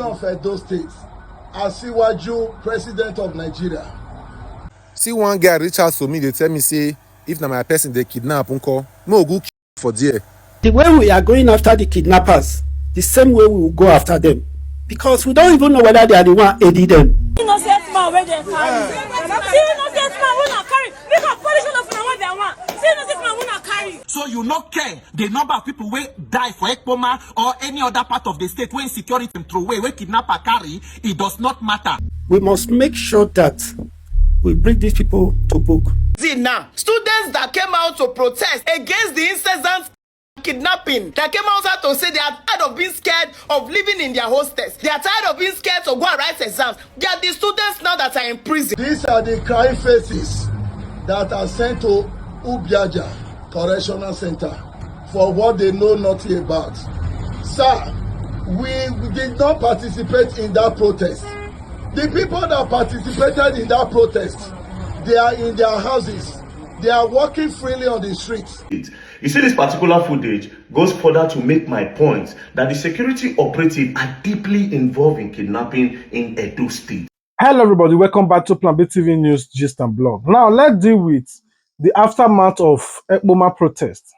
of Edo State, Asiwaju, President of Nigeria. See one guy reach out to me, they tell me, say, if na my person they kidnap, uncle, no go for there. The way we are going after the kidnappers, the same way we will go after them. Because we don't even know whether they are the one aiding them. Innocent man where they carry. See innocent man who not carry. Make a police on what they want. See innocent man who not carry. So you not care the number of people who die for Ekpoma or any other part of the state when security throw away, when kidnapper carry, it does not matter. We must make sure that we bring these people to book. See now, students that came out to protest against the incessant kidnapping, that came out to say they are tired of being scared of living in their hostels. They are tired of being scared to go and write exams. They are the students now that are in prison. These are the crying faces that are sent to Ubiaja Correctional Center for what they know nothing about. Sir, we did not participate in that protest. The people that participated in that protest, they are in their houses. They are walking freely on the streets. You see, this particular footage goes further to make my point that the security operatives are deeply involved in kidnapping in Edo State. Hello everybody, welcome back to Plan B TV News Gist and Blog. Now let's deal with the aftermath of Ekpoma protest.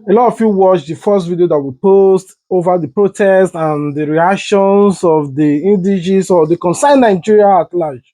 A lot of you watched the first video that we post over the protest and the reactions of the indigenous or the concerned Nigeria at large.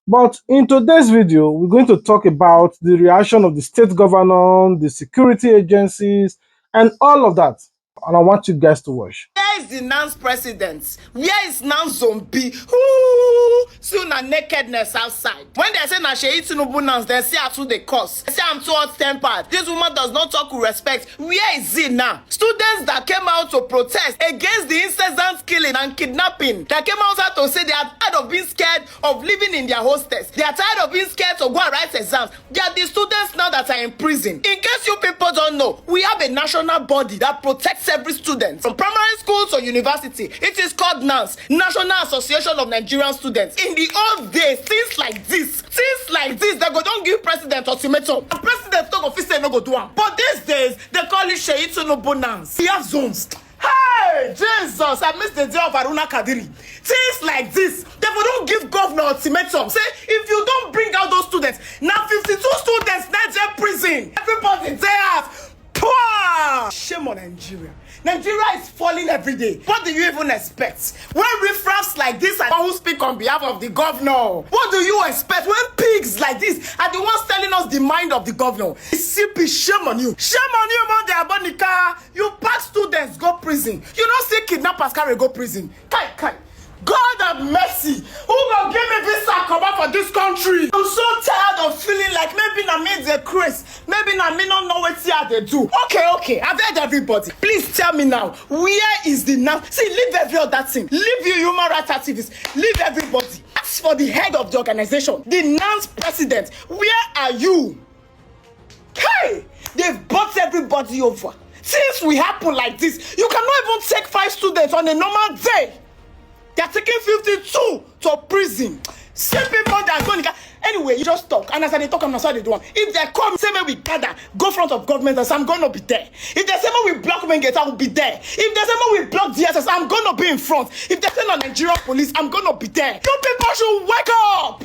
But in today's video, we're going to talk about the reaction of the state governor, the security agencies, and all of that. And I want you guys to watch. Where is the Nance president? Where is Nance zombie? Ooh, soon a nakedness outside. When they say na Sheyi Tinubu Nance, they say to the cause. They say I'm too hot-tempered. This woman does not talk with respect. Where is it now? Students that came out to protest against the incessant killing and kidnapping, that came out to say they are tired of being scared of living in their hostels. They are tired of being scared to go and write exams. They are the students now that are in prison. In case you people don't know, we have a national body that protects every student from primary school to university. It is called NANS, National Association of Nigerian Students. In the old days, things like this, they go don't give president ultimatum. The president don't officially no go do one. But these days, they call it Sheyi Tinubu NANS. We have zones. Hey, Jesus, I missed the day of Aruna Kadiri. Things like this, they don't give governor ultimatum. Say, if you don't bring out those students, now 52 students, Nigeria prison. Everybody there. Poor! Shame on Nigeria. Nigeria is falling every day. What do you even expect? When riffraffs like this are the ones who speak on behalf of the governor, what do you expect? When pigs like this are the ones telling us the mind of the governor? CP, shame on you. Shame on you, man. They abonica. You pack students, go prison. You don't see kidnappers carry go prison. Kai. God have mercy. Who will give me visa come back for this country? I'm so tired of feeling like maybe na me the craze. Maybe na me not know what they do. Okay. I've heard everybody. Please tell me now. Where is the now? See, leave every other thing. Leave you human rights activists. Leave everybody. Ask for the head of the organization, the NANS president. Where are you? Hey, they've bought everybody over. Since we happen like this, you cannot even take 5 students on a normal day. They are taking 52 to prison. Same people that are going to... Anyway, you just talk. And as they talk, I'm not sorry they do one. If they come, say me we gather, go front of government, and say I'm going to be there. If they say me we block main gate, I will be there. If they say me we block DSS, I'm going to be in front. If they say no Nigerian police, I'm going to be there. You people should wake up.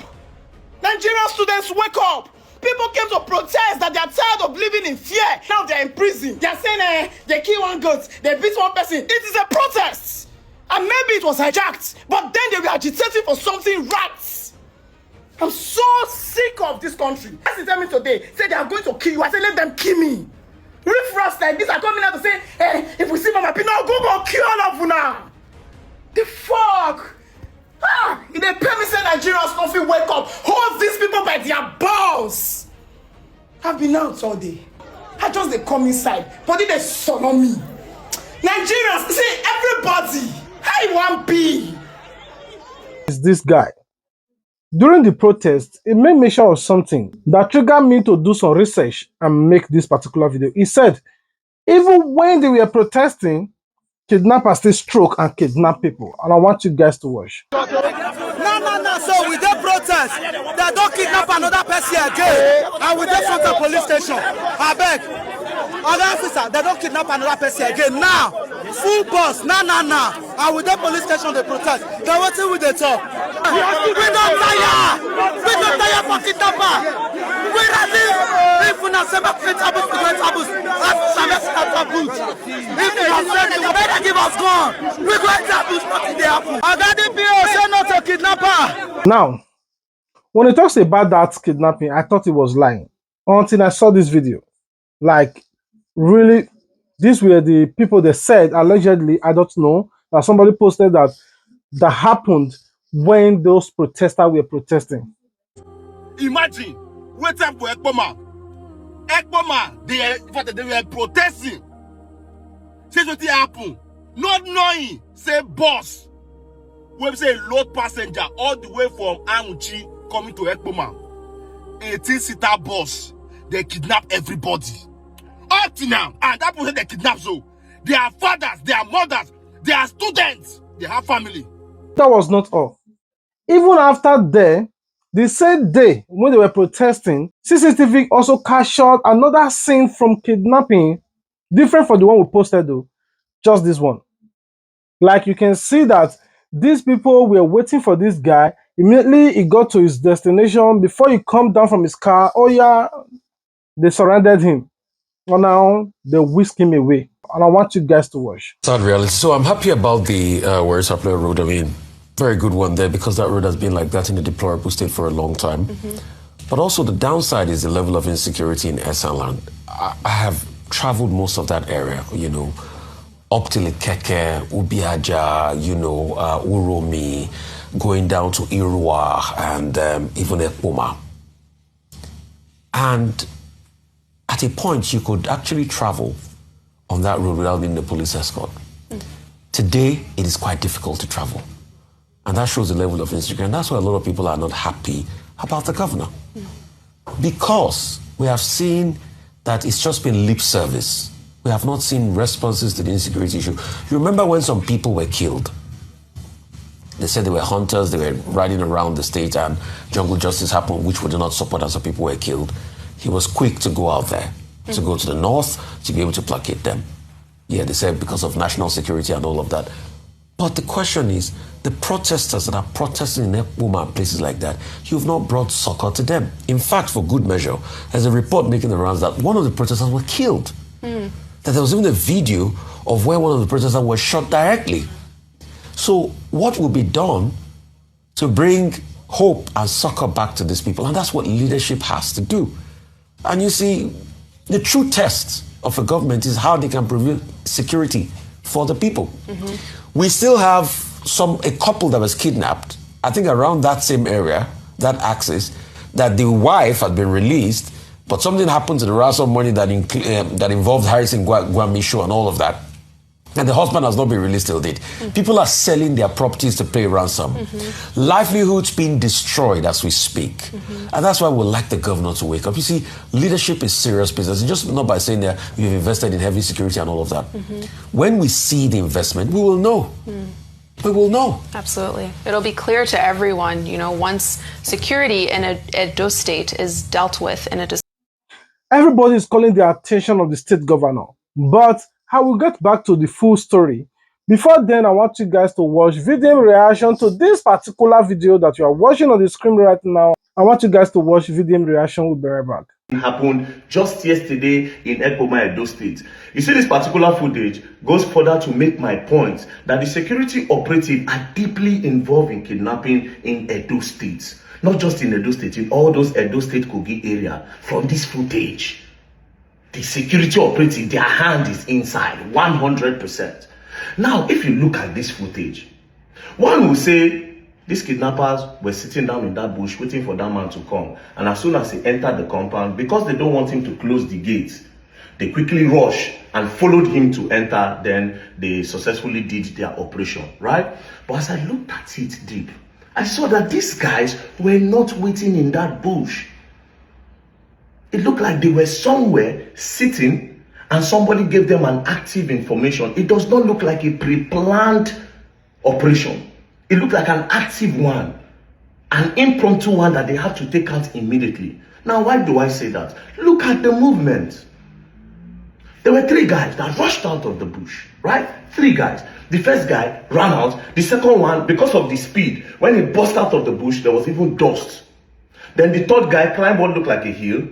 Nigerian students, wake up. People came to protest that they are tired of living in fear. Now they're in prison. They are saying they kill one goat, they beat one person. It is a protest. And maybe it was hijacked, but then they were agitating for something right. I'm so sick of this country. As they tell me today, say they are going to kill you. I say, let them kill me. Riffraffs like this are coming out to say, hey, if we see Mama Pino, go kill all of you now. The fuck? If they pay me say Nigerians don't feel wake up, hold these people by their balls. I've been out all day. I just they come inside, but they son on me. Nigerians, see everybody. How you want be? Is this guy? During the protest, it made me sure of something that triggered me to do some research and make this particular video. He said, even when they were protesting, kidnappers still stroke and kidnap people. And I want you guys to watch. No. So we did protest. They don't kidnap another person again. And we did front of police station. I beg. Other officer, they don't kidnap another person again. Now, full boss, now. And with the police station, they protest. Then what will they talk? We don't tire. We don't tire for kidnapper. We ready. If we not say back to taboos, we going taboos. If we not say they better give us gun, we going taboos. Nothing they happen. I got the PO say not a kidnapper. Now, when he talks about that kidnapping, I thought he was lying until I saw this video. Like, really, these were the people that said, allegedly, I don't know, that somebody posted that happened when those protesters were protesting. Imagine, wait up for Ekpoma. Ekpoma, they were protesting. Say what happened. Not knowing, say boss. We say load passenger all the way from Amuchi coming to Ekpoma. 18-seater bus. They kidnap everybody. Up to now, and that person they kidnap so. They are fathers, they are mothers, they are students, they have family. That was not all. Even after that, the same day when they were protesting, CCTV also captured another scene from kidnapping, different from the one we posted though, just this one. Like you can see that these people were waiting for this guy. Immediately he got to his destination. Before he come down from his car, oh yeah, they surrounded him. And now they whisk him away. And I want you guys to watch. Sad reality. So I'm happy about the Warriors Supply Road. I mean, very good one there because that road has been like that in a deplorable state for a long time. But also the downside is the level of insecurity in Esanland. I have traveled most of that area, you know, up to Lekeke, Ubiaja, you know, Uromi, going down to Irua and even Ekpoma. And at a point, you could actually travel on that road without needing a police escort. Today, it is quite difficult to travel. And that shows the level of insecurity. And that's why a lot of people are not happy about the governor. Because we have seen that it's just been lip service. We have not seen responses to the insecurity issue. You remember when some people were killed? They said they were hunters, they were riding around the state and jungle justice happened, which we do not support, and some people were killed. He was quick to go out there, to go to the north, to be able to placate them. Yeah, they said because of national security and all of that. But the question is, the protesters that are protesting in Ekpoma and places like that, you've not brought succor to them. In fact, for good measure, there's a report making the rounds that one of the protesters were killed. That there was even a video of where one of the protesters was shot directly. So what will be done to bring hope and succor back to these people? And that's what leadership has to do. And you see, the true test of a government is how they can provide security for the people. We still have a couple that was kidnapped, I think around that same area, that axis, that the wife had been released, but something happened to the ransom money that involved Harrison Guamisho and all of that. And the husband has not been released till date. People are selling their properties to pay ransom. Livelihoods being destroyed as we speak. And that's why we like the governor to wake up. You see, leadership is serious business. It's just not by saying that we've invested in heavy security and all of that. When we see the investment, we will know. We will know. Absolutely. It'll be clear to everyone, you know, once security in a Edo state is dealt with in a... Everybody is calling the attention of the state governor. But I will get back to the full story. Before then, I want you guys to watch video reaction to this particular video that you are watching on the screen right now. I want you guys to watch video reaction. We'll be right back. It happened just yesterday in Ekpoma, Edo State. You see, this particular footage goes further to make my point that the security operatives are deeply involved in kidnapping in Edo State. Not just in Edo State, in all those Edo State Kogi area. From this footage, the security operative, their hand is inside, 100%. Now, if you look at this footage, one will say these kidnappers were sitting down in that bush waiting for that man to come. And as soon as he entered the compound, because they don't want him to close the gates, they quickly rushed and followed him to enter. Then they successfully did their operation, right? But as I looked at it deep, I saw that these guys were not waiting in that bush. It looked like they were somewhere sitting and somebody gave them an active information. It does not look like a pre-planned operation. It looked like an active one, an impromptu one that they have to take out immediately. Now, why do I say that? Look at the movement. There were 3 guys that rushed out of the bush, right? 3 guys. The first guy ran out. The second one, because of the speed, when he burst out of the bush, there was even dust. Then the third guy climbed what looked like a hill,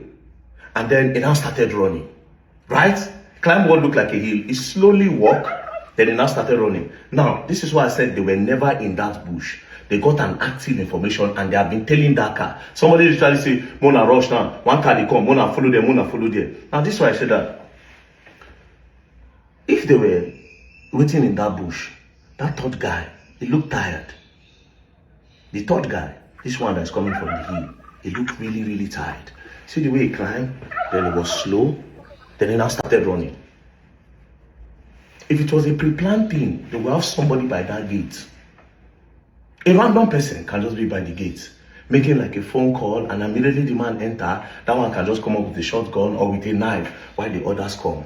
and then he now started running, right? Climbed what looked like a hill. He slowly walked, then he now started running. Now, this is why I said they were never in that bush. They got an active information and they have been telling that car. Somebody literally say, Mona rush now. One car they come, Mona follow them, Mona follow them. Now, this is why I said that if they were waiting in that bush, that third guy, he looked tired. The third guy, this one that's coming from the hill, he looked really, really tired. See the way he climbed? Then he was slow. Then he now started running. If it was a pre-planned thing, they will have somebody by that gate. A random person can just be by the gate, making like a phone call, and immediately the man enter. That one can just come up with a shotgun or with a knife while the others come.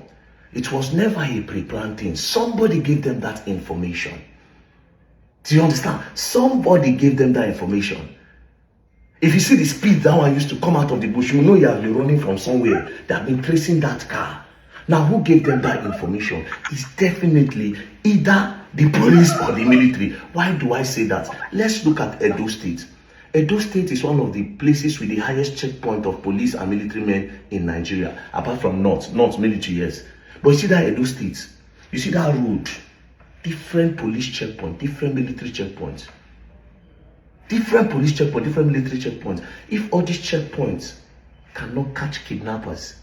It was never a pre-planned thing. Somebody gave them that information. Do you understand? Somebody gave them that information. If you see the speed that one used to come out of the bush, you know you have been running from somewhere. They have been tracing that car. Now, who gave them that information? It's definitely either the police or the military. Why do I say that? Let's look at Edo State. Edo State is one of the places with the highest checkpoint of police and military men in Nigeria, apart from North military, yes. But you see that Edo State, you see that road, different police checkpoint, different military checkpoints. Different police checkpoint, different military checkpoints. If all these checkpoints cannot catch kidnappers,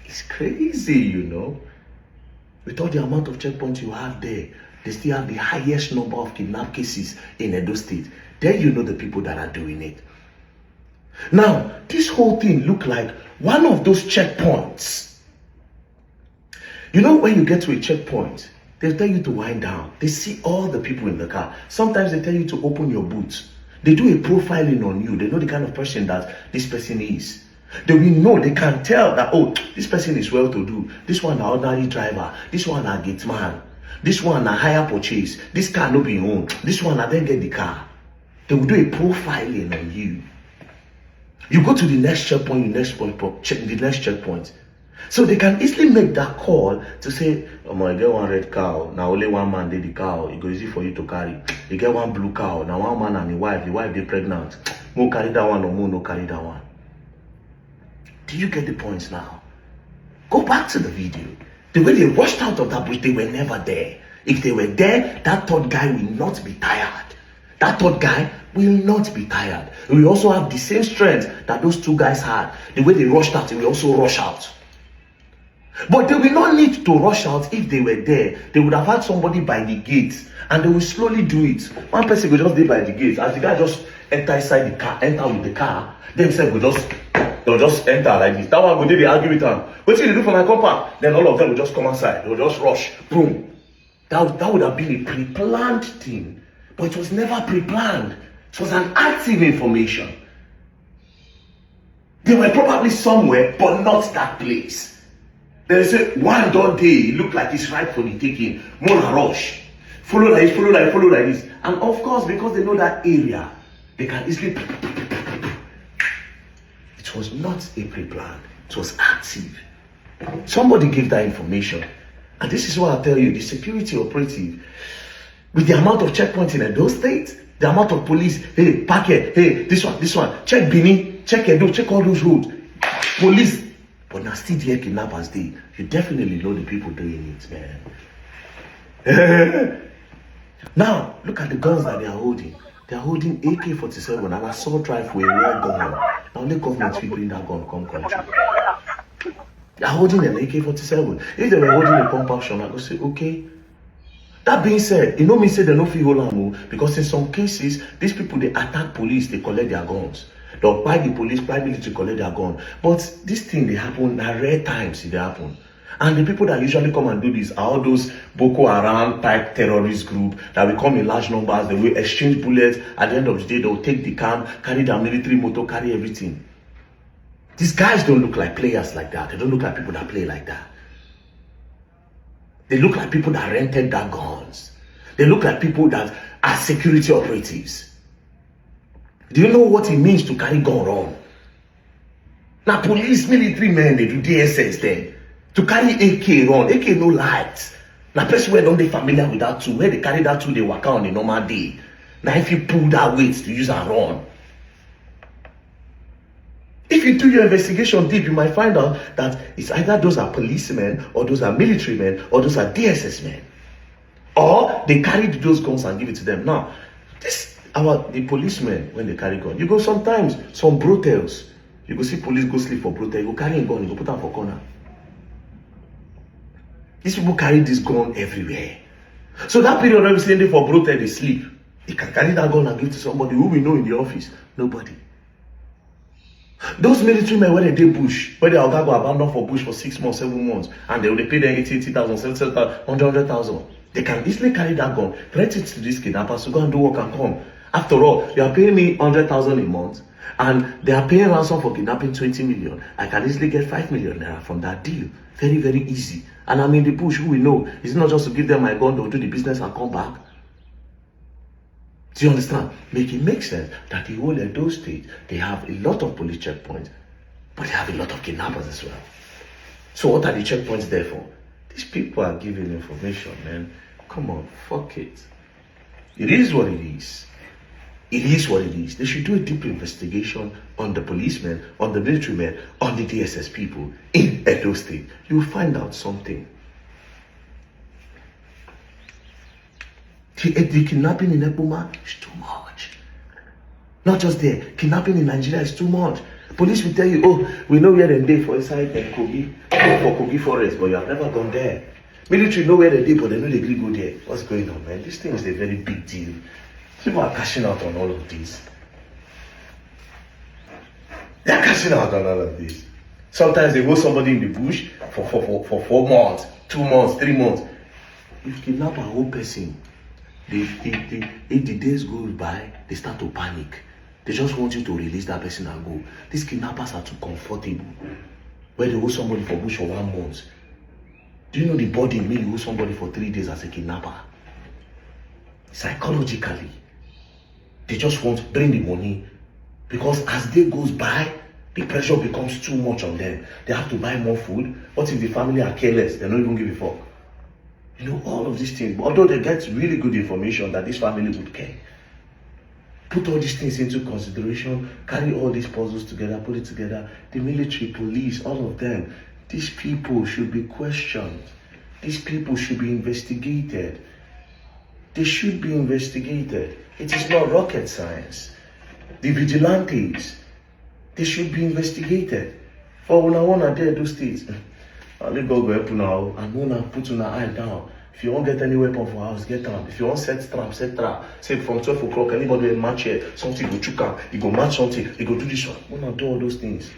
it's crazy, you know. With all the amount of checkpoints you have there, they still have the highest number of kidnap cases in Edo State. Then you know the people that are doing it. Now, this whole thing look like one of those checkpoints. You know, when you get to a checkpoint, they tell you to wind down. They see all the people in the car. Sometimes they tell you to open your boot. They do a profiling on you. They know the kind of person that this person is. They will know, they can tell that, oh, this person is well-to-do. This one an ordinary driver. This one a gate man. This one a hire purchase. This car no be owned. This one a then get the car. They will do a profiling on you. You go to the next checkpoint, the next checkpoint. So they can easily make that call to say, oh, I get one red cow. Now only one man did the cow. It goes easy for you to carry. You get one blue cow. Now one man and the wife they pregnant. Mo carry that one or mo no carry that one. Do you get the points now? Go back to the video. The way they rushed out of that bush, they were never there. If they were there, that third guy will not be tired. That third guy will not be tired. He will also have the same strength that those 2 guys had. The way they rushed out, he will also rush out. But they will not need to rush out if they were there. They would have had somebody by the gate, and they will slowly do it. One person will just be by the gate. As the guy just enter inside the car, enter with the car, themselves will just enter like this. That one will they argue with them. What did you do for my compound? Then all of them will just come outside. They will just rush. Boom. That would have been a pre-planned thing. But it was never pre-planned. It was an active information. They were probably somewhere, but not that place. They say, one don't day, it look like it's right for the taking. Mona rush. Follow like this, follow like this. And of course, because they know that area, they can easily... It was not a pre-plan. It was active. Somebody gave that information. And this is what I tell you, the security operative, with the amount of checkpoints in Edo State, the amount of police, hey, park here, hey, this one, check Bini, check Edo, check all those roads. Police. But now still there kidnappers day. You definitely know the people doing it, man. Now, look at the guns that they are holding. They are holding AK-47 and assault rifle, a real gun. Now only government will bring that gun come country. They are holding an AK-47. If they were holding a pump action, I would say, okay. That being said, you know me say they no feel hold am, because in some cases, these people, they attack police, they collect their guns. They'll buy the police privately to collect their gun. But this thing, they happen at rare times. It happen. And the people that usually come and do this are all those Boko Haram type terrorist group that will come in large numbers. They will exchange bullets. At the end of the day, they'll take the car, carry their military motor, carry everything. These guys don't look like players like that. They don't look like people that play like that. They look like people that rented their guns. They look like people that are security operatives. Do you know what it means to carry gun around? Now, police, military men, they do DSS then. To carry AK run, AK no light. Now person where don't they familiar with that tool, where they carry that tool, they work out on a normal day. Now if you pull that weight to use and run. If you do your investigation deep, you might find out that it's either those are policemen, or those are military men, or those are DSS men. Or they carried those guns and give it to them. Now, the policemen, when they carry gun, you go sometimes, some brutals, you go see police go sleep for brutal, you go carry a gun, you go put them for corner. These people carry this gun everywhere. So that period when we say for brutal, they sleep. They can carry that gun and give it to somebody who we know in the office. Nobody. Those military men, when they did bush, when they are go abandoned for bush for 6 months, 7 months, and they will pay them 80,000, 70,000, 100,000. They can easily carry that gun, rent it to these kidnappers to go and do work and come. After all, you are paying me 100,000 a month, and they are paying ransom for kidnapping 20 million. I can easily get 5 million naira from that deal. Very, very easy. And I'm in the bush, who we know. It's not just to give them my gun, they'll do the business and come back. Do you understand? Make it make sense that the whole Edo state, they have a lot of police checkpoints, but they have a lot of kidnappers as well. So what are the checkpoints there for? These people are giving information, man. Come on, fuck it. It is what it is. It is what it is. They should do a deep investigation on the policemen, on the military men, on the DSS people in Edo state. You'll find out something. The kidnapping in Ekpoma is too much. Not just there, kidnapping in Nigeria is too much. Police will tell you, oh, we know where they dey for inside Kogi, for Kogi forest, but you have never gone there. Military know where they dey, but they know they really go there. What's going on, man? This thing is a very big deal. People are cashing out on all of this. They are cashing out on all of this. Sometimes they go somebody in the bush for 4 months, 2 months, 3 months. If you kidnap a whole person, if the days go by, they start to panic. They just want you to release that person and go. These kidnappers are too comfortable. Where they hold somebody for bush for 1 month. Do you know the body may hold somebody for 3 days as a kidnapper? Psychologically, they just want to bring the money, because as day goes by, the pressure becomes too much on them. They have to buy more food. What if the family are careless? They don't even give a fuck. You know, all of these things. But although they get really good information that this family would care. Put all these things into consideration, carry all these puzzles together, put it together. The military, police, all of them. These people should be questioned. These people should be investigated. They should be investigated. It is not rocket science. The vigilantes, they should be investigated. For when I want to do those things, I'll let go help now and wanna put on eye down. If you won't get any weapon for house, get them. If you want set trap, set trap. Say from 12 o'clock, anybody will match here, something go choke out, you go match something, you go do this one. Wanna do all those things.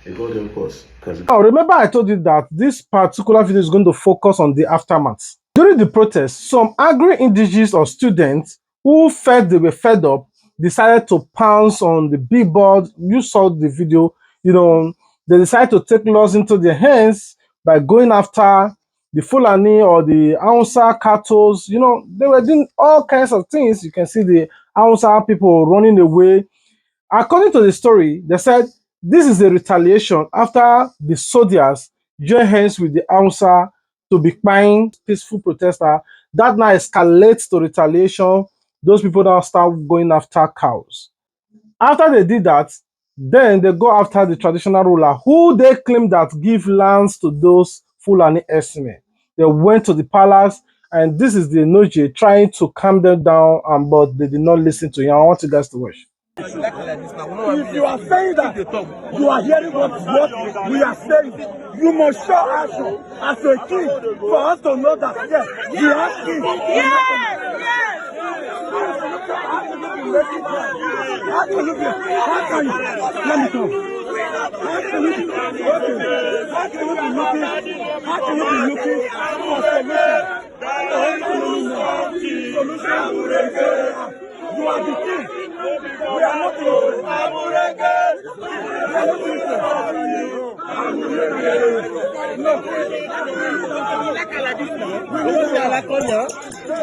They go there, of course. Now, remember I told you that this particular video is going to focus on the aftermath. During the protest, some angry indigenous or students who felt they were fed up decided to pounce on the billboard. You saw the video, you know, they decided to take laws into their hands by going after the Fulani or the Hausa cattle. You know, they were doing all kinds of things. You can see the Hausa people running away. According to the story, they said this is a retaliation after the soldiers joined hands with the Hausa to be buying peaceful protester. That now escalates to retaliation. Those people now start going after cows. After they did that, then they go after the traditional ruler, who they claim that give lands to those Fulani Herdsmen. They went to the palace, and this is the Noje trying to calm them down, but they did not listen to him. I want you guys to watch. If you are saying that you are hearing what we are saying, you must show action as a king for us to know that yes, you are king. How can you? Let me know. How can you be looking for solution? You are the king. We are not I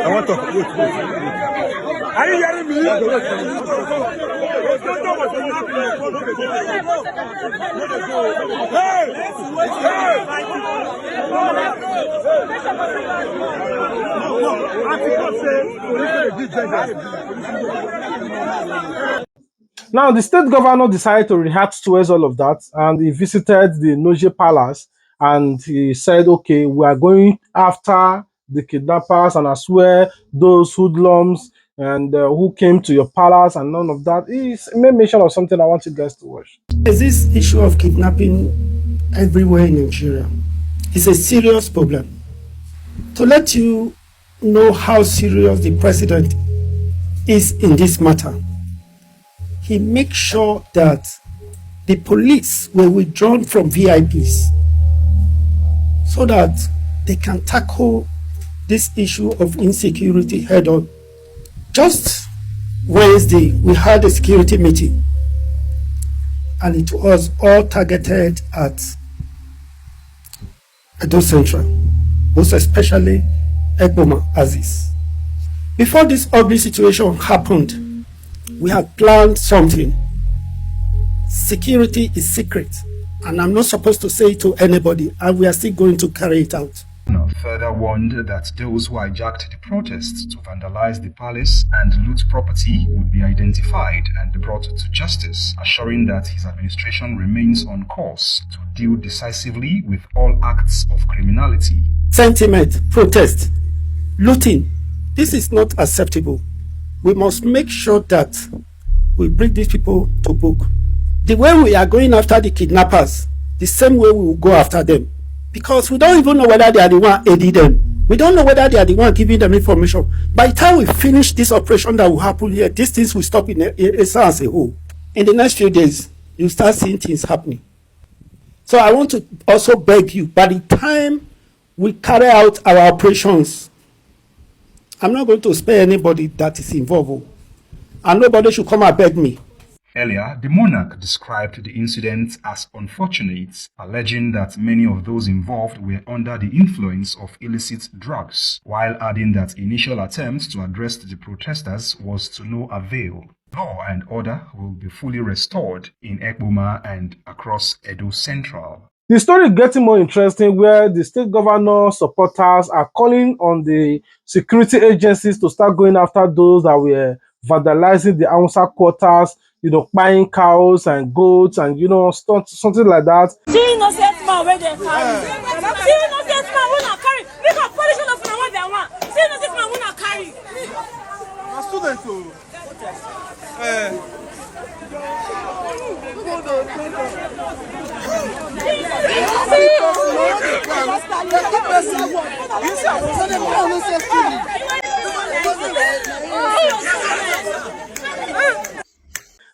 want to. Are you hearing me? Now, the state governor decided to react towards all of that, and he visited the Noje Palace, and he said, okay, we are going after the kidnappers, and I swear those hoodlums and who came to your palace and none of that. He made mention of something I want you guys to watch. There's this issue of kidnapping everywhere in Nigeria. It's a serious problem. To let you know how serious the president is in this matter, he makes sure that the police were withdrawn from VIPs so that they can tackle this issue of insecurity head on. Just Wednesday, we had a security meeting, and it was all targeted at Edo Central, most especially Ekpoma Aziz. Before this ugly situation happened, we had planned something. Security is secret, and I'm not supposed to say it to anybody, and we are still going to carry it out. Further warned that those who hijacked the protests to vandalize the palace and loot property would be identified and brought to justice, assuring that his administration remains on course to deal decisively with all acts of criminality. Sentiment, protest, looting, this is not acceptable. We must make sure that we bring these people to book. The way we are going after the kidnappers, the same way we will go after them. Because we don't even know whether they are the one aiding them. We don't know whether they are the one giving them information. By the time we finish this operation that will happen here, these things will stop in Esa as a whole. In the next few days, you start seeing things happening. So I want to also beg you, by the time we carry out our operations, I'm not going to spare anybody that is involved. And nobody should come and beg me. Earlier, the monarch described the incident as unfortunate, alleging that many of those involved were under the influence of illicit drugs, while adding that initial attempts to address the protesters was to no avail. Law and order will be fully restored in Ekpoma and across Edo Central. The story is getting more interesting, where the state governor supporters are calling on the security agencies to start going after those that were vandalizing the Hausa quarters, you know, buying cows and goats and, you know, something like that. See innocent man where they carry. See innocent man who not carry. Because police don't know what they want. See innocent man who not carry. A student too.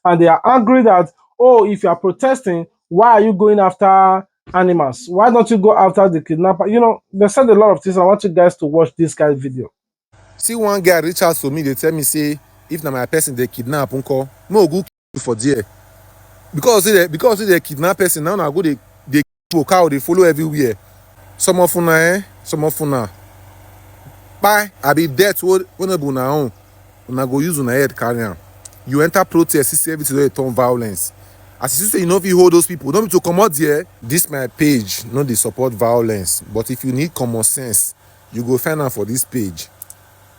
And they are angry that, oh, if you are protesting, why are you going after animals? Why don't you go after the kidnapper? You know, they said a lot of things. I want you guys to watch this guy's video. See one guy reach out to me, they tell me, say, if na my person they kidnap, uncle, no go for there. Because they kidnap person, now I go they cow, they follow everywhere. Some of una, Bye, I be dead when I go use una head carry am. You enter protest, see everything wey turn violence. As you say, you know if you hold those people, don't need to come out there. This my page, no dey support violence. But if you need common sense, you go find am for this page.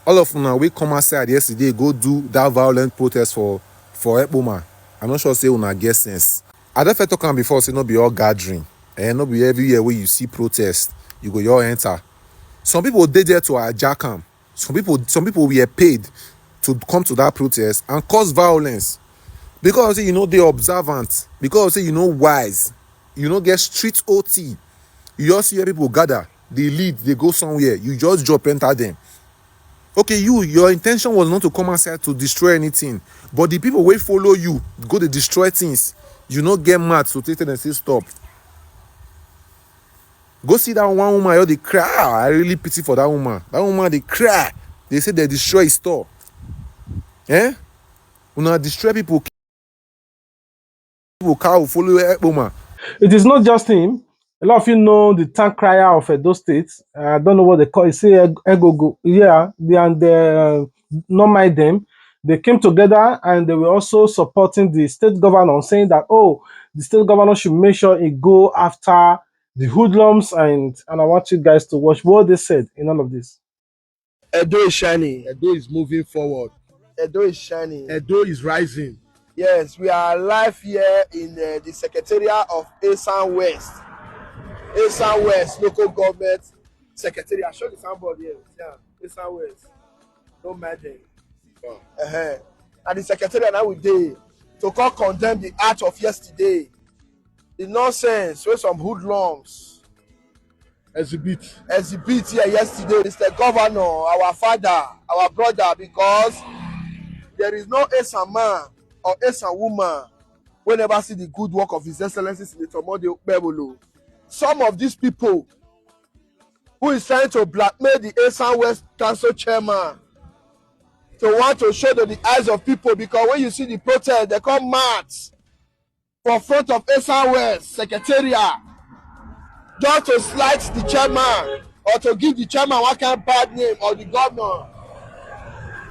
All of una wey come outside yesterday, go do that violent protest for Ekpoma. I'm not sure say una get sense. I don first talk am before, say no be all gathering. No be everywhere where you see protest, you go your enter. Some people dey there to hijack am. Some people were paid to come to that protest and cause violence because you know they observant, because you know wise, you know get street OT. You just see people gather, they lead, they go somewhere, you just drop enter them. Okay, your intention was not to come outside to destroy anything, but the people wey follow you go to destroy things. You no get mad so take and say stop. Go see that one woman, you they cry. I really pity for that woman. That woman they cry. They say they destroy his store. Eh? Una destroy people cow follow Ekpoma. It is not just him. A lot of you know the tank crier of Edo State. I don't know what they call it. Say Egogo. Yeah, they and not mind them. They came together and they were also supporting the state governor, saying that the state governor should make sure he go after the hoodlums and I want you guys to watch what they said in all of this. Edo is shining. Edo is moving forward. Edo is shining. Edo is rising. Yes, we are live here in the Secretariat of Esan West. Esan West Local Government Secretariat. Show the soundboard here. Yeah, Esan West. Don't mind them. And the Secretariat now we did to come condemn the act of yesterday. The nonsense where some hoodlums exhibit here yesterday. Mr. Governor, our father, our brother, because there is no Esan man or Esan woman will never see the good work of His Excellency Senator Monday Okpebholo. Some of these people who is trying to blackmail the Esan West Council chairman to want to show to the eyes of people, because when you see the protest, they come march for front of Esan West Secretariat just to slight the chairman or to give the chairman one kind of bad name or the governor.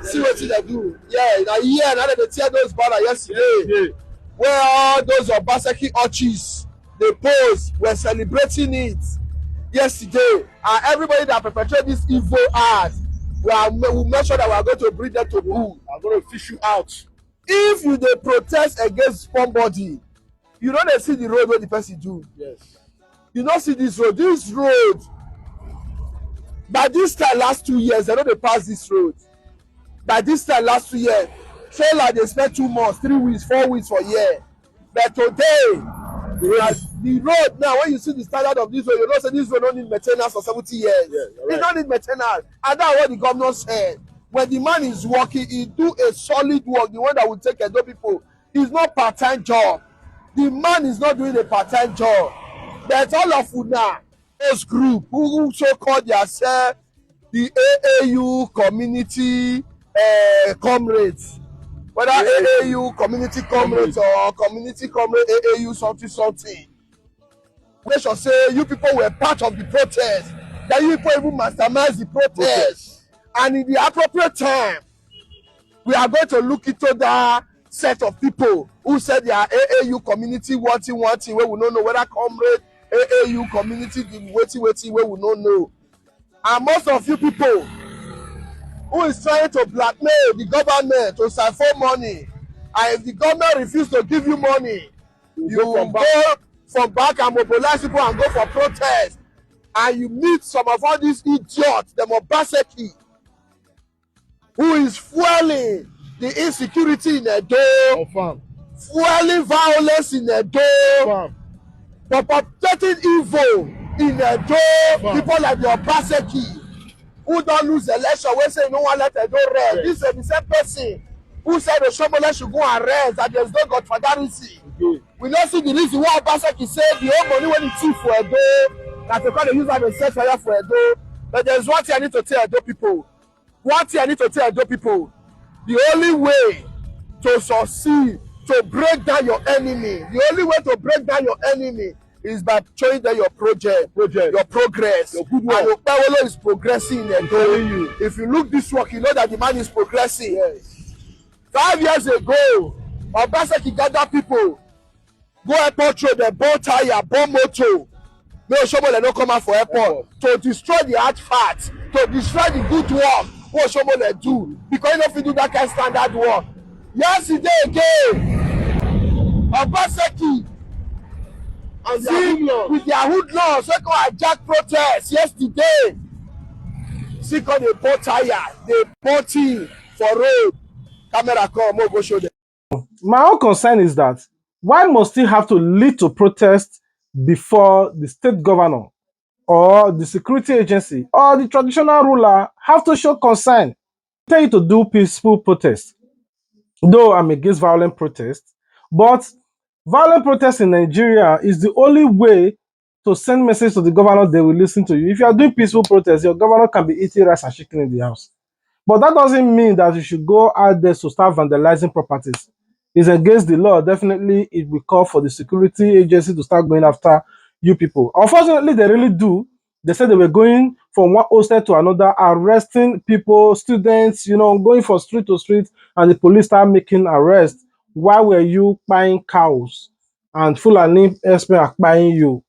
See what they do. Yeah, in a year now they tear those banners yesterday. Where all those Obaseki Ochis, they pose, were celebrating it yesterday. And everybody that perpetrated this evil act, we'll make sure that we are going to bring them to book. I'm going to fish you out. If you they protest against somebody, you don't see the road where the person do. Yes. You don't see this road. This road, by this time last 2 years, they don't pass this road. By this time last 2 years, trailer they spend 2 months, 3 weeks, 4 weeks for a year. But today, the road now, when you see the standard of this road, you know say this road don't need maintenance for 70 years. Yeah, right. It don't need maintenance. And that's what the governor said. When the man is working, he do a solid work. The one that will take Edo people. It's not part-time job. The man is not doing a part-time job. But all of Una, those group who so called themselves the AAU community comrades, whether AAU community comrades or community comrade AAU something. We should say you people were part of the protest. That you people even mastermind the protest. And in the appropriate time, we are going to look into that set of people who said they are AAU community wanting, where we don't know whether comrade AAU community waiting, where we don't know. And most of you people who is trying to blackmail the government to siphon money, and if the government refuses to give you money, you will go from back and mobilize people and go for protest, and you meet some of all these idiots, the Obaseki, who is fueling the insecurity in Edo, fueling violence in Edo, perpetrating evil in Edo. People like the Obaseki who don't lose the election, we say no one let Edo rest. Yes. This is the same person who said the Shomole should go and rest, that there's no Godfatherism. We don't see the reason why Obaseki said the whole money when it's cheap for Edo, that they can't use that and set fire for Edo. But there's one thing I need to tell Edo people. The only way to succeed, to break down your enemy, is by showing them your project, your progress. Your good work. And Okpebholo is progressing in Edo. If you look this work, you know that the man is progressing. Yes. 5 years ago, Obaseki gathered people, go airport road, they burn tire, burn motor. No Shomole no come out for airport to destroy the artifact, to destroy the good work. What Shomole do? Because you don't fit do that kind of standard work. Yesterday again, Obaseki and with their hoodlums, they go hijack protest yesterday. See, because they pour tire, they pour tea for road. Camera come, we'll go show them. My own concern is that why must it have to lead to protest before the state governor or the security agency or the traditional ruler have to show concern? Tell you to do peaceful protest. Though I'm against violent protest, but Violent protest in Nigeria is the only way to send message to the governor they will listen to you. If you are doing peaceful protest, your governor can be eating rice and chicken in the house. But that doesn't mean that you should go out there to start vandalizing properties. It's against the law. Definitely, it will call for the security agency to start going after you people. Unfortunately, they really do. They said they were going from one hostel to another, arresting people, students, going from street to street, and the police start making arrests. Why were you buying cows and Fulani Herdsmen are buying you?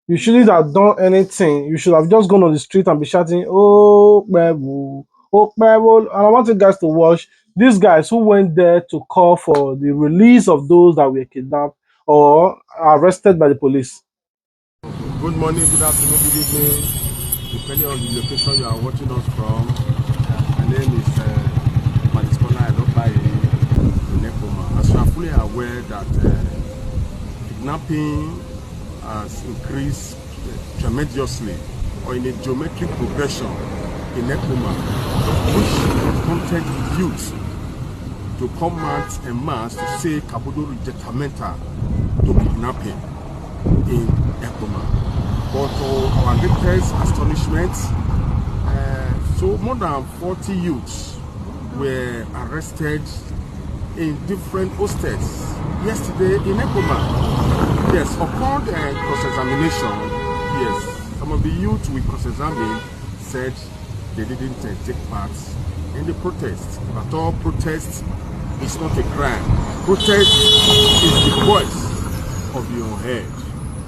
You shouldn't have done anything. You should have just gone on the street and be shouting, "Oh, Bebu, oh, Bebu." And I want you guys to watch these guys who went there to call for the release of those that were kidnapped or arrested by the police. Good morning, good afternoon, good evening, depending on the location you are watching us from. My name is in Ekpoma. As you are fully aware that kidnapping has increased tremendously or in a geometric progression in Ekpoma, which prompted youth to come out en masse to say Kabudo rejectamenta to kidnapping in Ekpoma. But to our greatest astonishment, so more than 40 youths were arrested in different hostels yesterday in Ekpoma. Yes, upon cross-examination, yes, some of the youths we cross-examined said they didn't take part in the protest. But all protest is not a crime. Protest is the voice of your head.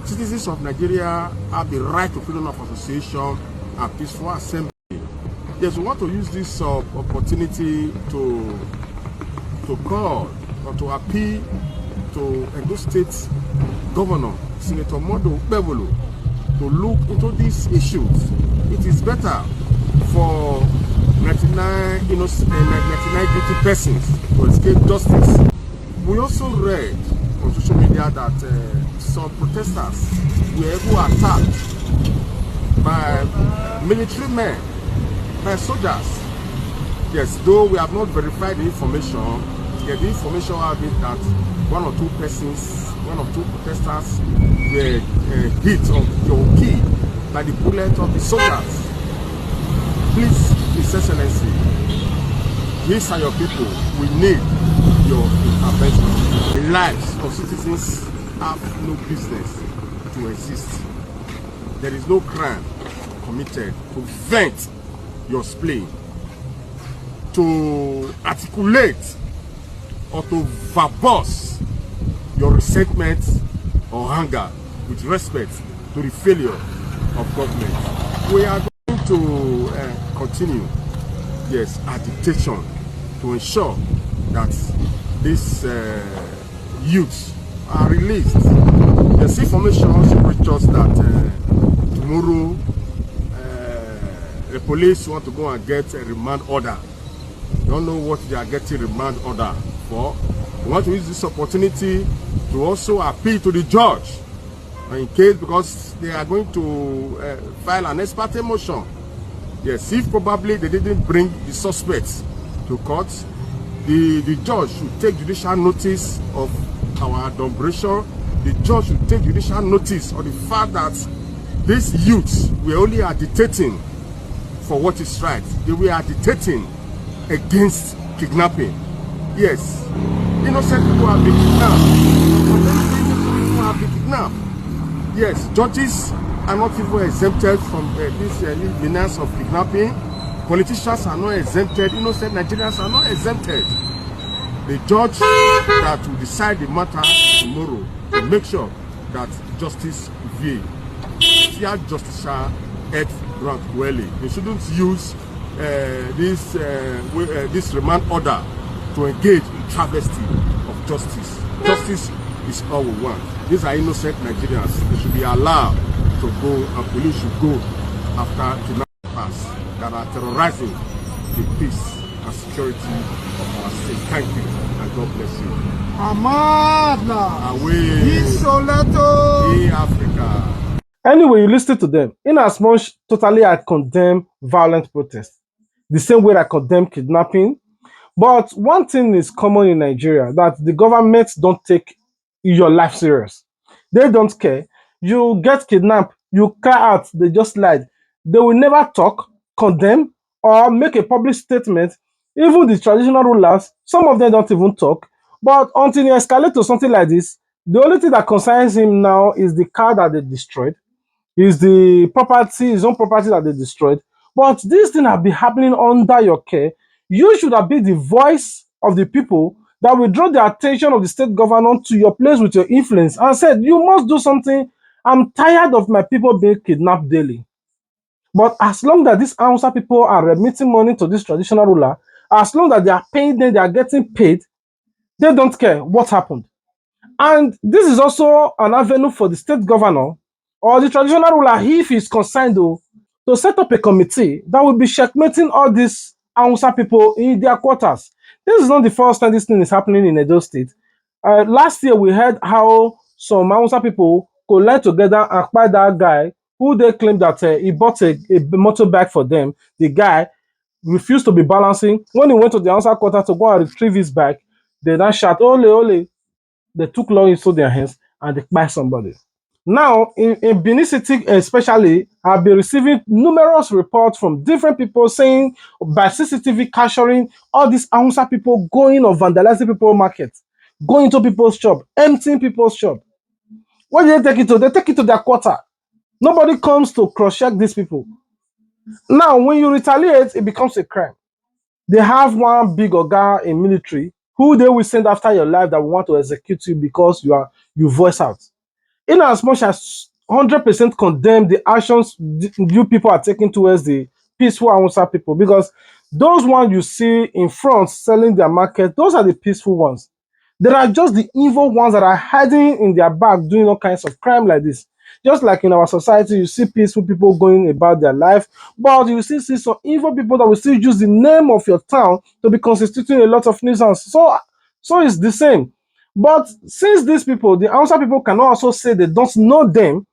Citizens of Nigeria have the right to freedom of association and peaceful assembly. Yes, we want to use this opportunity to call or to appeal to Edo State Governor Senator Modo Bevolo to look into these issues. It is better for 99 guilty persons to escape justice. We also read on social media that some protesters were attacked by military men, by soldiers. Yes, though we have not verified the information, yet the information have it that one or two protesters were hit or killed by the bullet of the soldiers. Please, His Excellency, these are your people. We need your intervention. The lives of citizens have no business to exist. There is no crime committed to vent your spleen, to articulate or to verbose your resentment or anger with respect to the failure of government. We are going to continue, yes, agitation to ensure that these youths are released. The information also reached us that tomorrow the police want to go and get a remand order. Don't know what they are getting remand order for. We want to use this opportunity to also appeal to the judge in case, because they are going to file an ex parte motion. Yes, if probably they didn't bring the suspects to court, the judge should take judicial notice of our adumbration. The judge should take judicial notice of the fact that these youths were only agitating for what is right. They were agitating against kidnapping. Yes, innocent people have been kidnapped. People have been kidnapped. Yes, judges are not even exempted from this menace of kidnapping. Politicians are not exempted. Innocent Nigerians are not exempted. The judge that will decide the matter tomorrow will make sure that justice prevails. Fair justice shall et grant wellly. They shouldn't use this remand order to engage in travesty of justice. Justice is all we want. These are innocent Nigerians. They should be allowed to go, and police should go after kidnappers that are terrorizing the peace and security of our state. Thank you, and God bless you. Amada. Away. Isoleto. Africa. Anyway, you listen to them. In as much totally I condemn violent protest, the same way I condemn kidnapping. But one thing is common in Nigeria, that the government don't take your life serious. They don't care. You get kidnapped, you cry out, they just lied. They will never talk, condemn, or make a public statement. Even the traditional rulers, some of them don't even talk. But until you escalate to something like this, the only thing that concerns him now is the car that they destroyed, is the property, his own property that they destroyed. But these things have been happening under your care. You should have been the voice of the people that will draw the attention of the state governor to your place with your influence and said, you must do something. I'm tired of my people being kidnapped daily. But as long that these Hausa people are remitting money to this traditional ruler, as long that they are paying them, they are getting paid, they don't care what happened. And this is also an avenue for the state governor or the traditional ruler, if he's concerned, to set up a committee that will be checkmating all these Hausa people in their quarters. This is not the first time this thing is happening in Edo State. Last year, we heard how some Hausa people collide together and buy that guy who they claimed that he bought a motorbike for them. The guy refused to be balancing. When he went to the Hausa quarter to go and retrieve his bike, they then shout, ole, ole. They took law into their hands and they buy somebody. Now, in Benin City especially, I've been receiving numerous reports from different people saying by CCTV capturing all these Hausa people going or vandalizing people's markets, going to people's shop, emptying people's shop. Where do they take it to? They take it to their quarter. Nobody comes to cross-check these people. Now, when you retaliate, it becomes a crime. They have one big oga in military who they will send after your life that will want to execute you because you voice out. In as much as 100% condemn the actions you people are taking towards the peaceful Hausa people, because those ones you see in front selling their market, those are the peaceful ones. There are just the evil ones that are hiding in their back doing all kinds of crime like this. Just like in our society, you see peaceful people going about their life, but you still see some evil people that will still use the name of your town to be constituting a lot of nuisance. So it's the same. But since these people, the Hausa people, cannot also say they don't know them,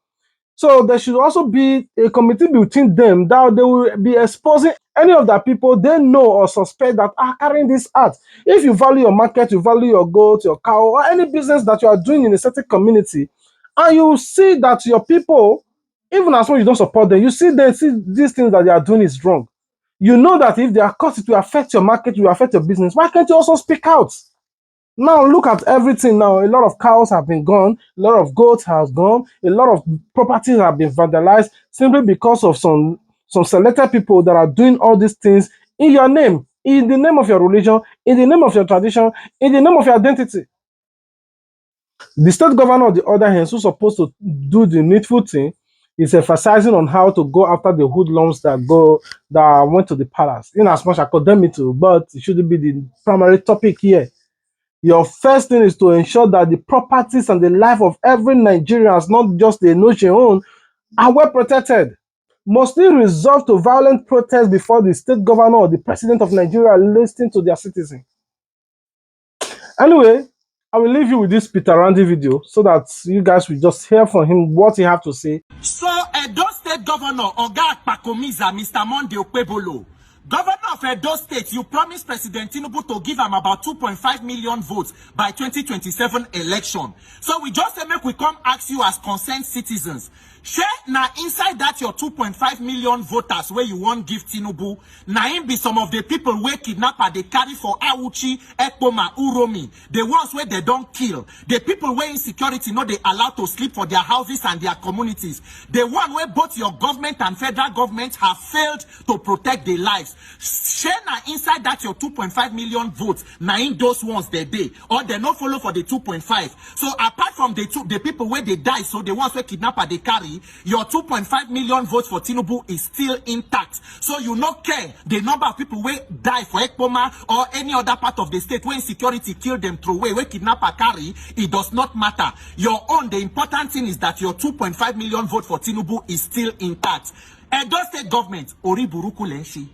so there should also be a committee between them that they will be exposing any of the people they know or suspect that are carrying this out. If you value your market, you value your goat, your cow, or any business that you are doing in a certain community, and you see that your people, even as long as you don't support them, you see these things that they are doing is wrong. You know that if they are caught, it will affect your market, it will affect your business. Why can't you also speak out? Now look at everything now. A lot of cows have been gone, a lot of goats have gone, a lot of properties have been vandalized simply because of some selected people that are doing all these things in your name, in the name of your religion, in the name of your tradition, in the name of your identity. The state governor, on the other hand, who's supposed to do the needful thing, is emphasizing on how to go after the hoodlums that went to the palace. In as much as I condemn it to, but it shouldn't be the primary topic here. Your first thing is to ensure that the properties and the life of every Nigerian, not just the nation own, are well protected. Must they resort to violent protests before the state governor or the president of Nigeria listen to their citizens? Anyway, I will leave you with this Peter Randy video so that you guys will just hear from him what he have to say. So, Edo State Governor Oga Akpakomiza, Mr. Monday Okpebolo, Governor of Edo State, you promised President Tinubu to give him about 2.5 million votes by 2027 election. So we just make we come ask you as concerned citizens. Share now inside that your 2.5 million voters where you want give Tinubu. Now be some of the people where kidnapper they carry for Auchi, Ekpoma, Uromi. The ones where they don't kill. The people where insecurity know they allowed to sleep for their houses and their communities. The one where both your government and federal government have failed to protect their lives. Share now inside that your 2.5 million votes. Now in those ones they or they not follow for the 2.5. So apart from the people where they die, so the ones where kidnapper they carry, your 2.5 million votes for Tinubu is still intact. So you not care the number of people where die for Ekpoma or any other part of the state where insecurity kill them through away, where kidnapper carry, it does not matter. Your own, the important thing is that your 2.5 million vote for Tinubu is still intact. Edo State government, Oriburuku Lenshi,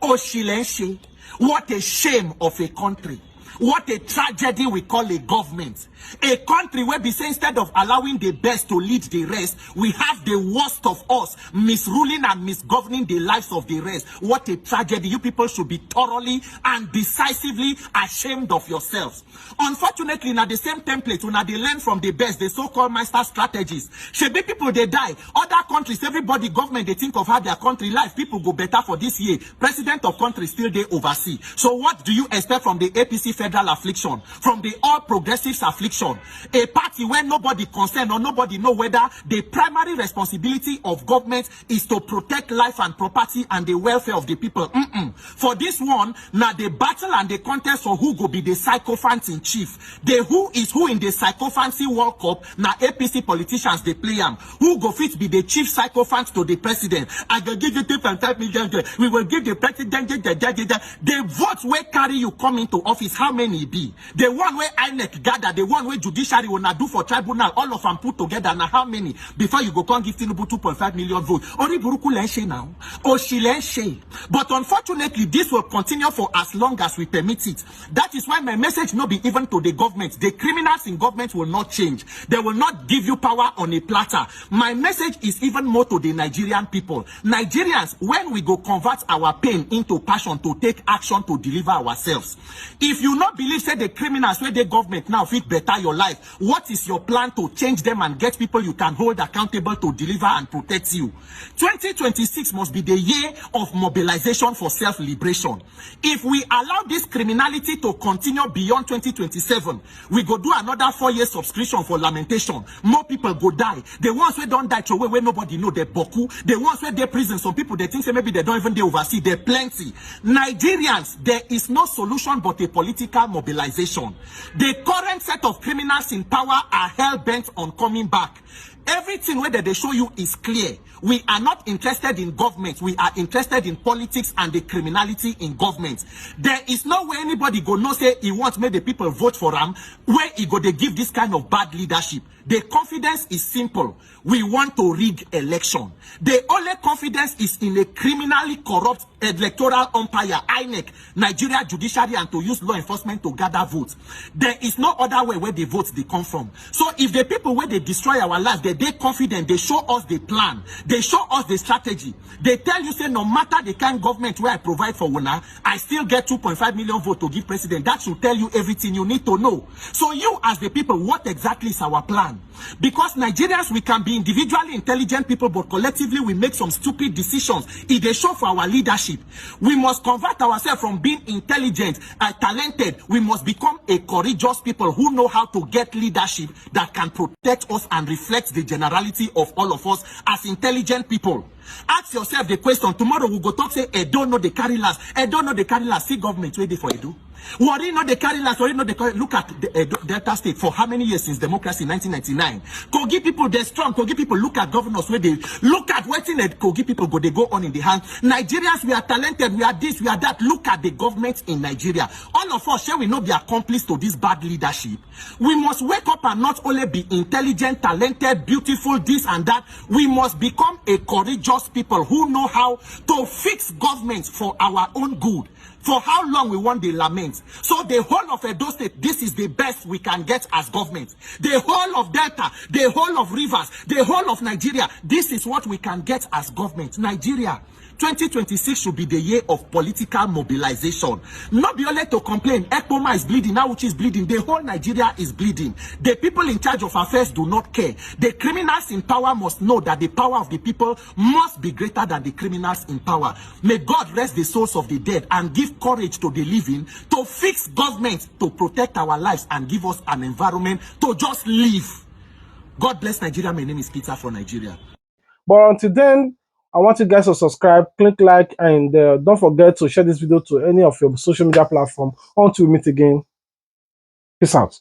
Oshi Lenshi, what a shame of a country. What a tragedy we call a government. A country where be say instead of allowing the best to lead the rest, we have the worst of us misruling and misgoverning the lives of the rest. What a tragedy. You people should be thoroughly and decisively ashamed of yourselves. Unfortunately, now the same template, when they learn from the best, the so-called master strategies. Should be people they die. Other countries, everybody, government, they think of how their country life. People go better for this year. President of country still they oversee. So what do you expect from the APC federal affliction? From the All Progressives affliction? A party where nobody concerned or nobody know whether the primary responsibility of government is to protect life and property and the welfare of the people. For this one, now the battle and the contest for who go be the sycophants in chief. The who is who in the sycophancy World Cup, now APC politicians they play them. Who go fit be the chief sycophant to the president? I will give you 2.5 million. We will give the president the votes where carry you come into office. How many be? The one where INEC gather, the one where judiciary will not do for tribunal, all of them put together. Now how many? Before you go come give Tinubu 2.5 million votes. Ori buruku lenshe now. Oshilenshe. But unfortunately, this will continue for as long as we permit it. That is why my message no be even to the government. The criminals in government will not change. They will not give you power on a platter. My message is even more to the Nigerian people. Nigerians, when we go convert our pain into passion to take action to deliver ourselves. If you not believe, say the criminals where the government now fit better your life, what is your plan to change them and get people you can hold accountable to deliver and protect you? 2026 must be the year of mobilization for self-liberation. If we allow this criminality to continue beyond 2027, we go do another 4-year subscription for lamentation. More people go die. The ones who don't die away where nobody know they boku. The ones where they prison, some people they think say maybe they don't even they oversee. They're plenty. Nigerians, there is no solution but a political mobilization. The current set of criminals in power are hell-bent on coming back. Everything where they show you is clear. We are not interested in government. We are interested in politics and the criminality in government. There is no way anybody go no say he wants make the people vote for him where he go they give this kind of bad leadership. The confidence is simple. We want to rig election. The only confidence is in a criminally corrupt electoral umpire, INEC, Nigeria judiciary, and to use law enforcement to gather votes. There is no other way where the votes they come from. So if the people where they destroy our lives, they confident, they show us the plan, they show us the strategy. They tell you say no matter the kind of government where I provide for Wuna, I still get 2.5 million votes to give president. That should tell you everything you need to know. So you as the people, what exactly is our plan? Because Nigerians, we can be individually intelligent people, but collectively we make some stupid decisions. If they show for our leadership, we must convert ourselves from being intelligent and talented. We must become a courageous people who know how to get leadership that can protect us and reflect the generality of all of us as intelligent people. Ask yourself the question. Tomorrow we go talk say, I don't know the carry last. I don't know the carry last. See government waiting for Edo. Worry not the carry last. Worry not the carry. Look at the Delta State for how many years since democracy in 1999. Kogi people they're strong. Kogi people look at governors where they look at waiting at Kogi people go they go on in the hand. Nigerians we are talented. We are this. We are that. Look at the government in Nigeria. All of us shall we not be accomplice to this bad leadership. We must wake up and not only be intelligent, talented, beautiful, this and that. We must become a courageous people who know how to fix government for our own good. For how long we want the lament. So the whole of Edo State, this is the best we can get as government. The whole of Delta, the whole of Rivers, the whole of Nigeria, this is what we can get as government. Nigeria, 2026 should be the year of political mobilization. Not be only to complain, Ekpoma is bleeding, now which is bleeding. The whole Nigeria is bleeding. The people in charge of affairs do not care. The criminals in power must know that the power of the people must be greater than the criminals in power. May God rest the souls of the dead and give courage to the living to fix government, to protect our lives and give us an environment to just live. God bless Nigeria. My name is Peter from Nigeria. But until then, I want you guys to subscribe, click like, and don't forget to share this video to any of your social media platforms. Until we meet again, peace out.